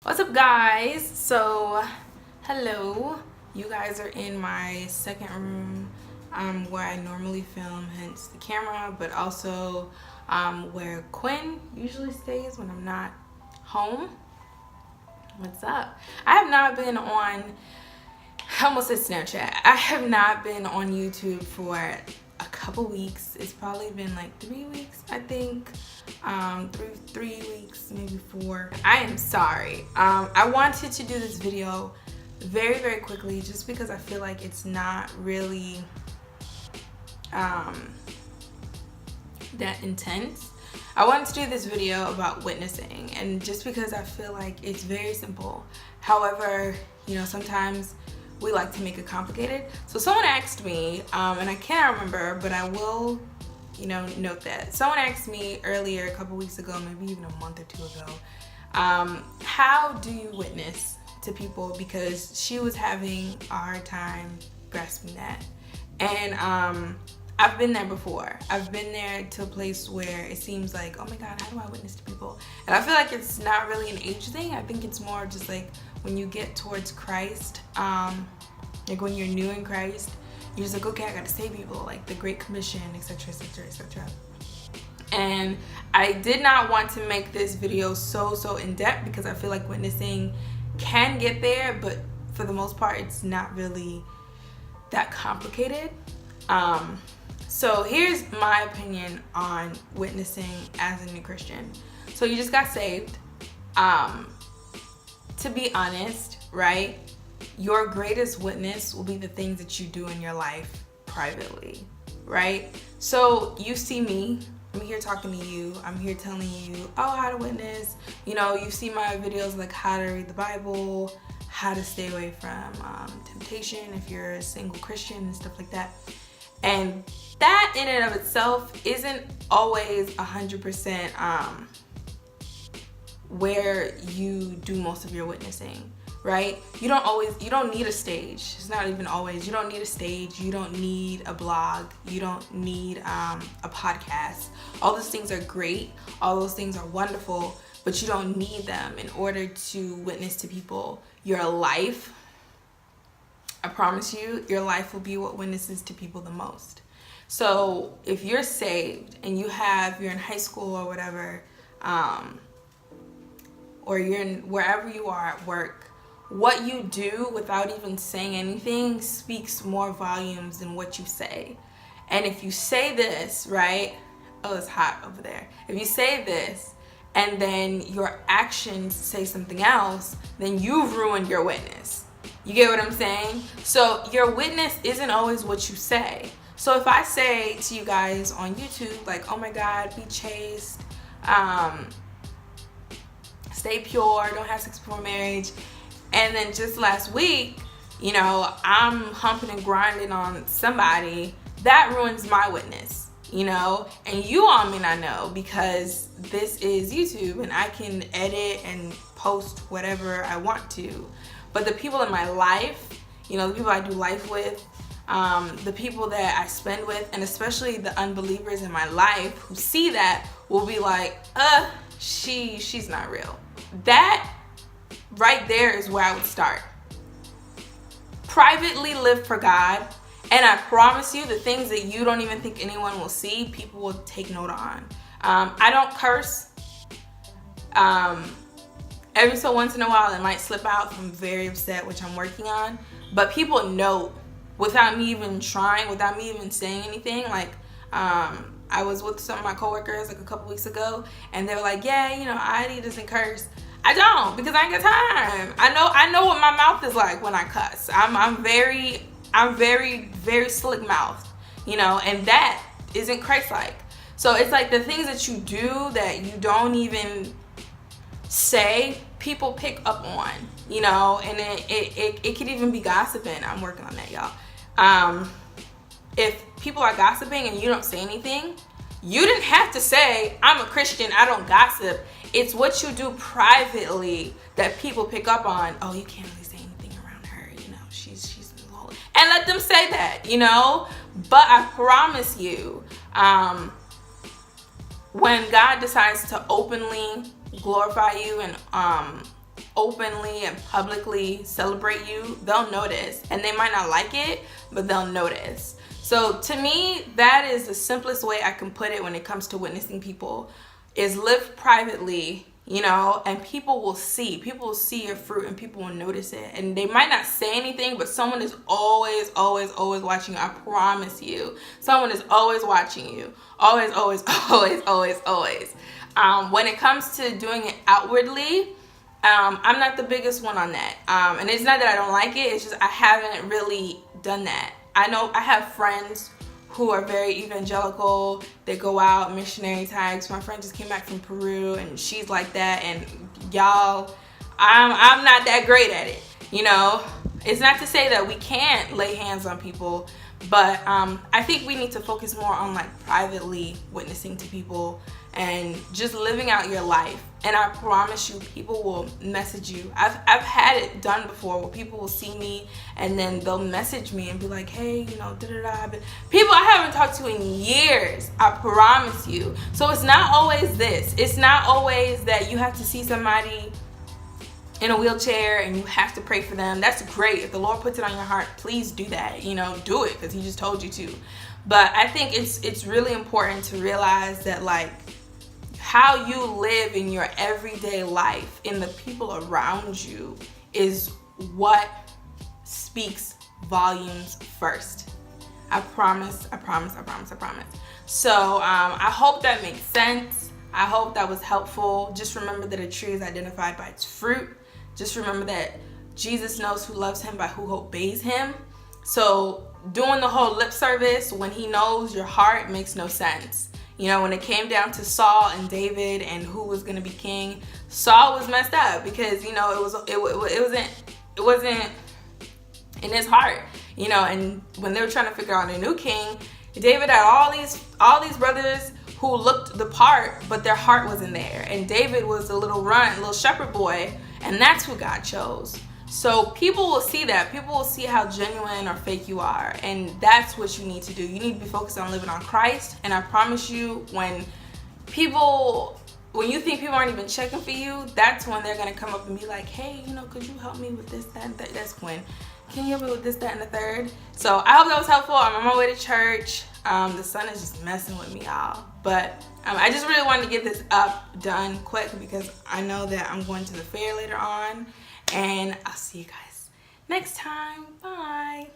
What's up, guys? So hello, you guys are in my second room, where I normally film, hence the camera, but also where Quinn usually stays when I'm not home. What's up? I have not been on, I almost said Snapchat. I have not been on YouTube for a couple weeks. It's probably been like 3 weeks, I think. Three weeks, maybe 4. I am sorry. I wanted to do this video very, very quickly just because I feel like it's not really that intense. I wanted to do this video about witnessing, and just because I feel like it's very simple. However, sometimes we like to make it complicated. So someone asked me, and I cannot remember, but I will note that someone asked me earlier, a couple weeks ago, maybe even a month or 2 ago, how do you witness to people, because she was having a hard time grasping that. And I've been there before. I've been there to a place where it seems like, oh my God, how do I witness to people? And I feel like it's not really an age thing. I think it's more just like when you get towards Christ, like when you're new in Christ, you're just like, okay, I gotta save people, like the Great Commission, etc., etc., etc. And I did not want to make this video so in depth because I feel like witnessing can get there, but for the most part, it's not really that complicated. So here's my opinion on witnessing as a new Christian. So you just got saved. To be honest, right? Your greatest witness will be the things that you do in your life privately, right? So you see me, I'm here talking to you, I'm here telling you, how to witness. You see my videos like how to read the Bible, how to stay away from temptation if you're a single Christian and stuff like that. And that in and of itself isn't always 100% where you do most of your witnessing, right? You don't need a stage. It's not even always. You don't need a stage. You don't need a blog. You don't need a podcast. All those things are great. All those things are wonderful, but you don't need them in order to witness to people. Your life, I promise you, your life will be what witnesses to people the most. So if you're saved and you're in high school or whatever, or you're in wherever you are at work, what you do without even saying anything speaks more volumes than what you say. And if you say this, right? Oh, it's hot over there. If you say this and then your actions say something else, then you've ruined your witness. You get what I'm saying? So your witness isn't always what you say. So if I say to you guys on YouTube, like, oh my God, be chaste, stay pure, don't have sex before marriage, and then just last week, I'm humping and grinding on somebody, that ruins my witness, and you all may not know because this is YouTube and I can edit and post whatever I want to. But the people in my life, the people I do life with, the people that I spend with, and especially the unbelievers in my life who see that will be like, she's not real. That right there is where I would start. Privately live for God, and I promise you the things that you don't even think anyone will see, people will take note on. I don't curse. Every so once in a while it might slip out if I'm very upset, which I'm working on, but people know without me even trying, without me even saying anything. Like I was with some of my coworkers like a couple weeks ago, and they were like, yeah, Audey doesn't curse. I don't, because I ain't got time. I know what my mouth is like when I cuss. I'm very slick mouthed, and that isn't Christ-like. So it's like the things that you do that you don't even say, people pick up on, and it could even be gossiping. I'm working on that, y'all. If people are gossiping and you don't say anything, you didn't have to say, I'm a Christian, I don't gossip. It's what you do privately that people pick up on. Oh, you can't really say anything around her, she's low. And let them say that, But I promise you, when God decides to openly glorify you and openly and publicly celebrate you, they'll notice. And they might not like it, but they'll notice. So to me, that is the simplest way I can put it when it comes to witnessing people, is live privately, you know, and people will see your fruit, and people will notice it. And they might not say anything, but someone is always watching you. I promise you, someone is always watching you. Always. When it comes to doing it outwardly, I'm not the biggest one on that. And it's not that I don't like it, it's just I haven't really done that. I know I have friends who are very evangelical. They go out, missionary types. My friend just came back from Peru, and she's like that. And y'all, I'm not that great at it, you know. It's not to say that we can't lay hands on people, but I think we need to focus more on like privately witnessing to people and just living out your life. And I promise you, people will message you. I've had it done before where people will see me and then they'll message me and be like, hey, you know, da-da-da. People I haven't talked to in years, I promise you. So it's not always this. It's not always that you have to see somebody in a wheelchair and you have to pray for them. That's great. If the Lord puts it on your heart, please do that. You know, do it, because he just told you to. But I think it's really important to realize that, like, how you live in your everyday life, in the people around you, is what speaks volumes first. I promise. So I hope that makes sense. I hope that was helpful. Just remember that a tree is identified by its fruit. Just remember that Jesus knows who loves him by who obeys him. So doing the whole lip service when he knows your heart makes no sense. You know, when it came down to Saul and David and who was going to be king, Saul was messed up because, you know, it wasn't in his heart, you know. And when they were trying to figure out a new king, David had all these brothers who looked the part, but their heart wasn't there. And David was a little shepherd boy, and that's who God chose. So people will see that. People will see how genuine or fake you are. And that's what you need to do. You need to be focused on living on Christ. And I promise you, when you think people aren't even checking for you, that's when they're going to come up and be like, hey, you know, could you help me with this, that, and that? That's Quinn. Can you help me with this, that, and the third? So I hope that was helpful. I'm on my way to church. The sun is just messing with me, y'all. But I just really wanted to get this done quick because I know that I'm going to the fair later on. And I'll see you guys next time. Bye.